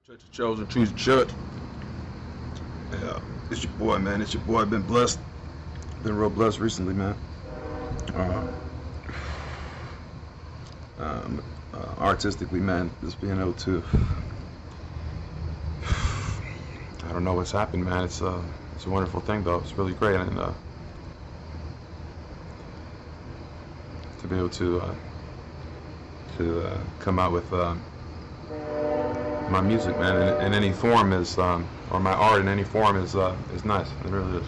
Church of Chosen Choose Church. Yeah, it's your boy, man. It's your boy. I've been blessed. Been real blessed recently, man. Artistically, man, just being able to. I don't know what's happened, man. It's a wonderful thing, though. It's really great, and to be able to come out with my music, man, in any form is, or my art in any form is nice. It really is.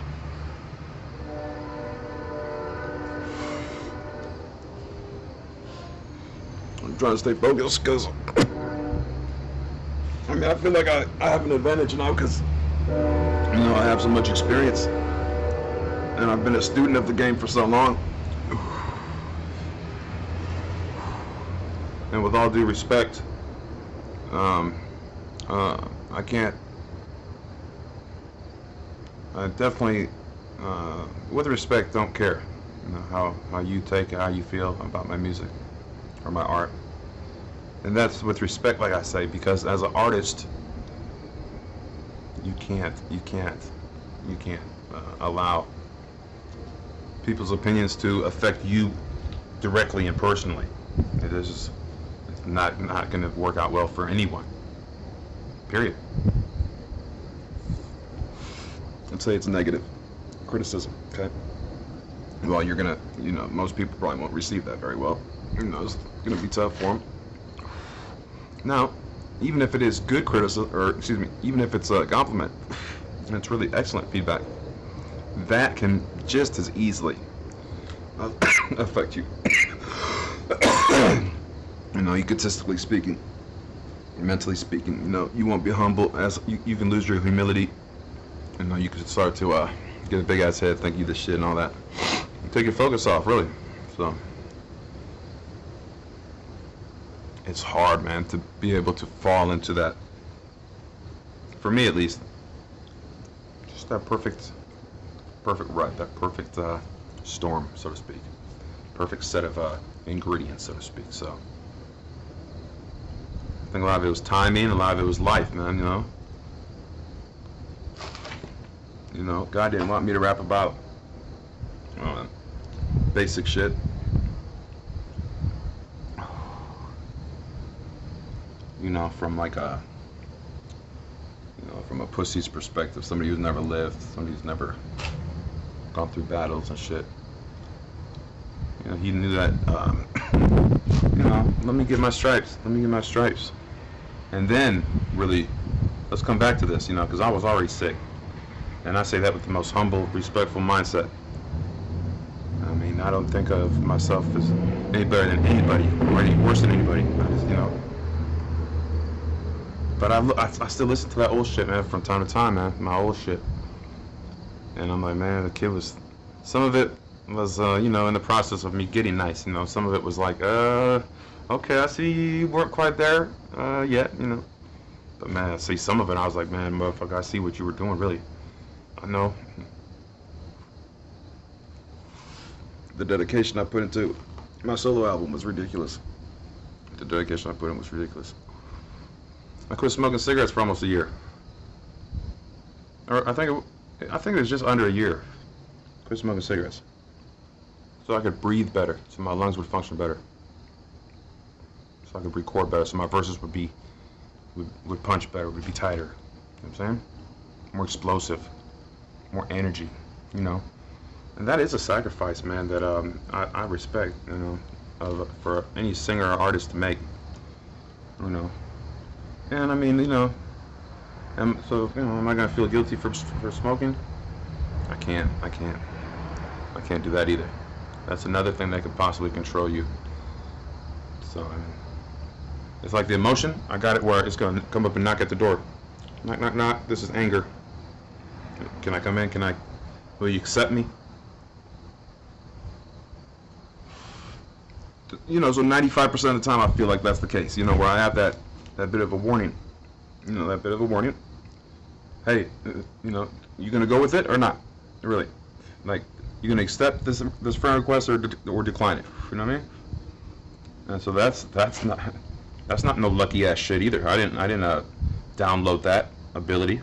I'm trying to stay focused because I feel like I have an advantage now because I have so much experience and I've been a student of the game for so long. And with all due respect, I definitely, with respect, don't care, how you take it, how you feel about my music or my art. And that's with respect, like I say, because as an artist, you can't allow people's opinions to affect you directly and personally. It's not going to work out well for anyone. Period. I'd say it's negative criticism. Okay. Well, you're gonna, most people probably won't receive that very well. It's gonna be tough for them. Now, even if it is good criticism, or excuse me, even if it's a compliment, and it's really excellent feedback, that can just as easily affect you. Egotistically speaking, mentally speaking, you won't be humble, as you can lose your humility. You can start to get a big ass head, think you the shit and all that. Take your focus off, really. So it's hard, man, to be able to fall into that. For me, at least, just that perfect rut, that perfect storm, so to speak. Perfect set of ingredients, so to speak. So I think a lot of it was timing, a lot of it was life, man. God didn't want me to rap about basic shit. From like from a pussy's perspective, somebody who's never lived, somebody who's never gone through battles and shit. He knew that, let me get my stripes. And then, really, let's come back to this, because I was already sick. And I say that with the most humble, respectful mindset. I don't think of myself as any better than anybody, or any worse than anybody. But I still listen to that old shit, man, from time to time, man, my old shit. And I'm like, man, the kid was, some of it was, in the process of me getting nice, some of it was like, okay, I see you weren't quite there yet, But man, I see some of it, I was like, man, motherfucker, I see what you were doing, really. I know. The dedication I put into my solo album was ridiculous. The dedication I put in was ridiculous. I quit smoking cigarettes for almost a year. Or I think it was just under a year. Quit smoking cigarettes. So I could breathe better, so my lungs would function better. So I could record better, so my verses would punch better, would be tighter. You know what I'm saying? More explosive, more energy, And that is a sacrifice, man, that I respect, for any singer or artist to make, And am I gonna feel guilty for smoking? I can't do that either. That's another thing that could possibly control you. So it's like the emotion. I got it where it's gonna come up and knock at the door. Knock, knock, knock. This is anger. Can I come in? Will you accept me? So 95% of the time I feel like that's the case. Where I have that bit of a warning. That bit of a warning. Hey, you gonna go with it or not? Really? Like, you gonna accept this friend request or decline it? You know what I mean? And so that's not no lucky ass shit either. I didn't download that ability.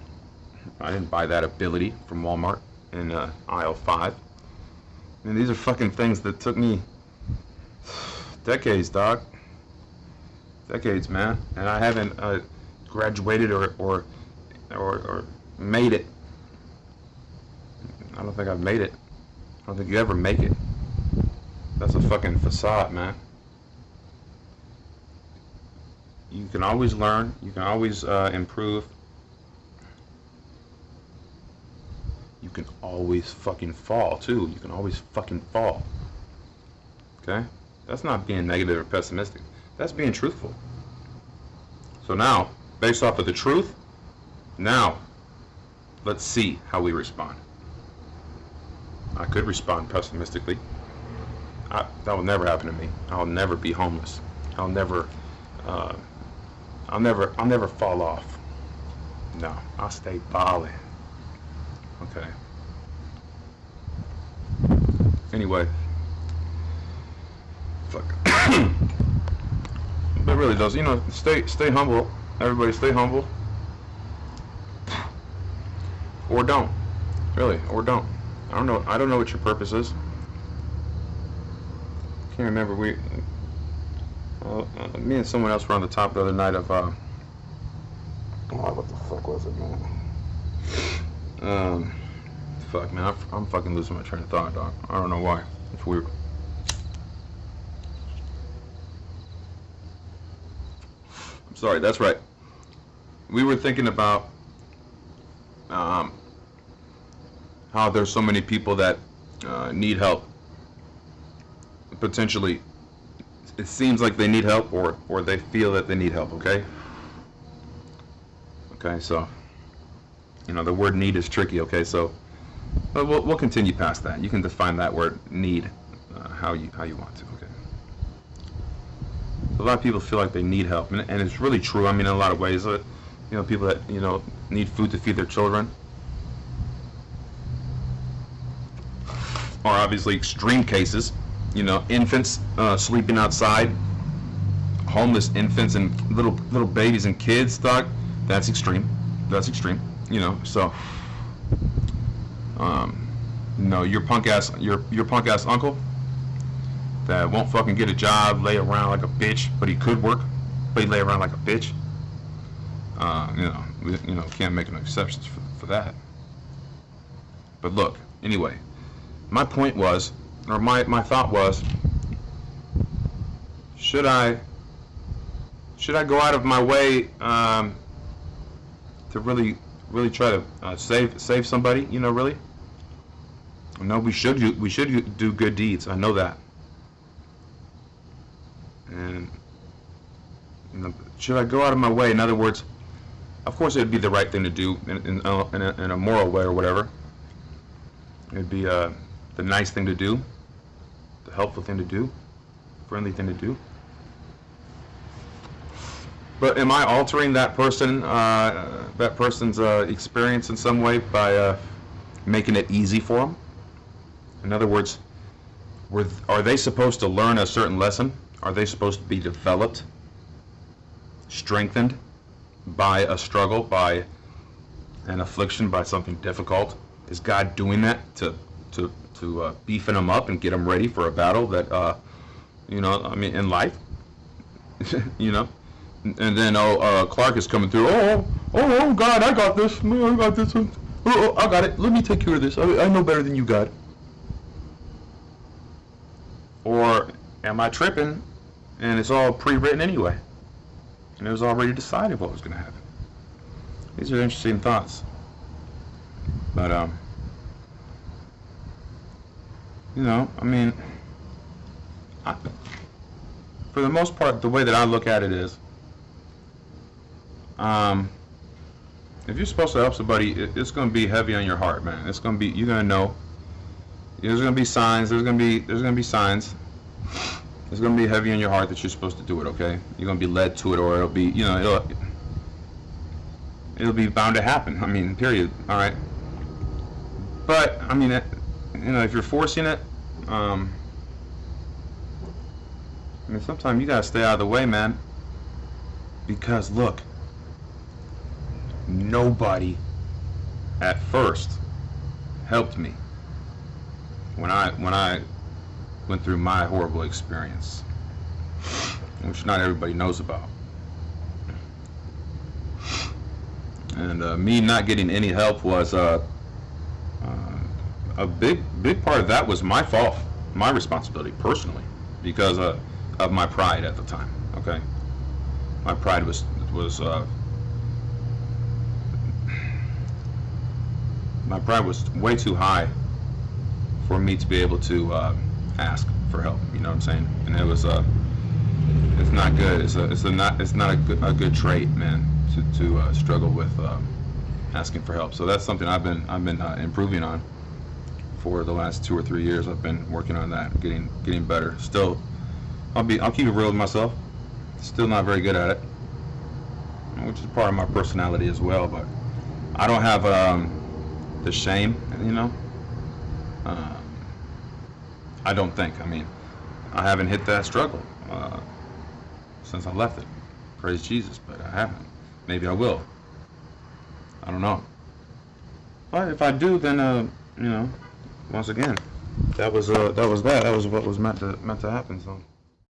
I didn't buy that ability from Walmart in aisle 5. I mean, these are fucking things that took me decades, dog. Decades, man. And I haven't graduated or made it. I don't think I've made it. I don't think you ever make it. That's a fucking facade, man. You can always learn. You can always improve. You can always fucking fall, too. You can always fucking fall. Okay? That's not being negative or pessimistic. That's being truthful. So now, based off of the truth, now, let's see how we respond. I could respond pessimistically. That will never happen to me. I'll never be homeless. I'll never fall off. No, I'll stay balling. Okay. Anyway. Fuck. But really does, stay humble. Everybody stay humble. Or don't. Really, or don't. I don't know what your purpose is. Can't remember. Me and someone else were on the top the other night of what the fuck was it, man? Fuck, man, I'm fucking losing my train of thought, dog. I don't know why. It's weird. I'm sorry. That's right. We were thinking about how there's so many people that need help. Potentially, it seems like they need help, or they feel that they need help. Okay. Okay. So, the word need is tricky. Okay. So, we'll continue past that. You can define that word need how you want to. Okay. So a lot of people feel like they need help, and it's really true. I mean, in a lot of ways, people that need food to feed their children. Or obviously extreme cases, infants sleeping outside, homeless infants and little babies and kids, dog. That's extreme. So your punk ass uncle that won't fucking get a job, lay around like a bitch, but he could work, but he lay around like a bitch. Can't make no exceptions for that. But look, anyway. My point was, or my thought was, should I go out of my way to really try to save somebody? Really? No, we should do good deeds. I know that. And should I go out of my way? In other words, of course, it'd be the right thing to do in a moral way or whatever. It'd be the nice thing to do, the helpful thing to do, friendly thing to do. But am I altering that person's experience in some way by making it easy for them? In other words, are they supposed to learn a certain lesson? Are they supposed to be developed, strengthened by a struggle, by an affliction, by something difficult? Is God doing that to beefing them up and get them ready for a battle that, in life, and then Clark is coming through. Oh, God, I got this. I got this. I got it. Let me take care of this. I know better than you, God. Or am I tripping, and it's all pre-written anyway, and it was already decided what was going to happen? These are interesting thoughts, but for the most part, the way that I look at it is, if you're supposed to help somebody, it's going to be heavy on your heart, man. It's going to be, you're going to know. There's going to be signs. There's going to be signs. It's going to be heavy on your heart that you're supposed to do it. Okay, you're going to be led to it, or it'll be, it'll be bound to happen. I mean, period. All right. But I mean, if you're forcing it, sometimes you gotta stay out of the way, man. Because look, nobody at first helped me when I went through my horrible experience, which not everybody knows about. And me not getting any help was a big part of that was my fault, my responsibility personally, because of my pride at the time. Okay, my pride was my pride was way too high for me to be able to ask for help. You know what I'm saying? And it was it's not good. It's not a good trait, man, to struggle with asking for help. So that's something I've been improving on for the last 2 or 3 years. I've been working on that, getting better. Still, I'll keep it real with myself. Still not very good at it, which is part of my personality as well. But I don't have the shame, you know. I don't think. I mean, I haven't hit that struggle since I left it. Praise Jesus, but I haven't. Maybe I will. I don't know. But if I do, then you know, once again, that was what was meant to happen. So.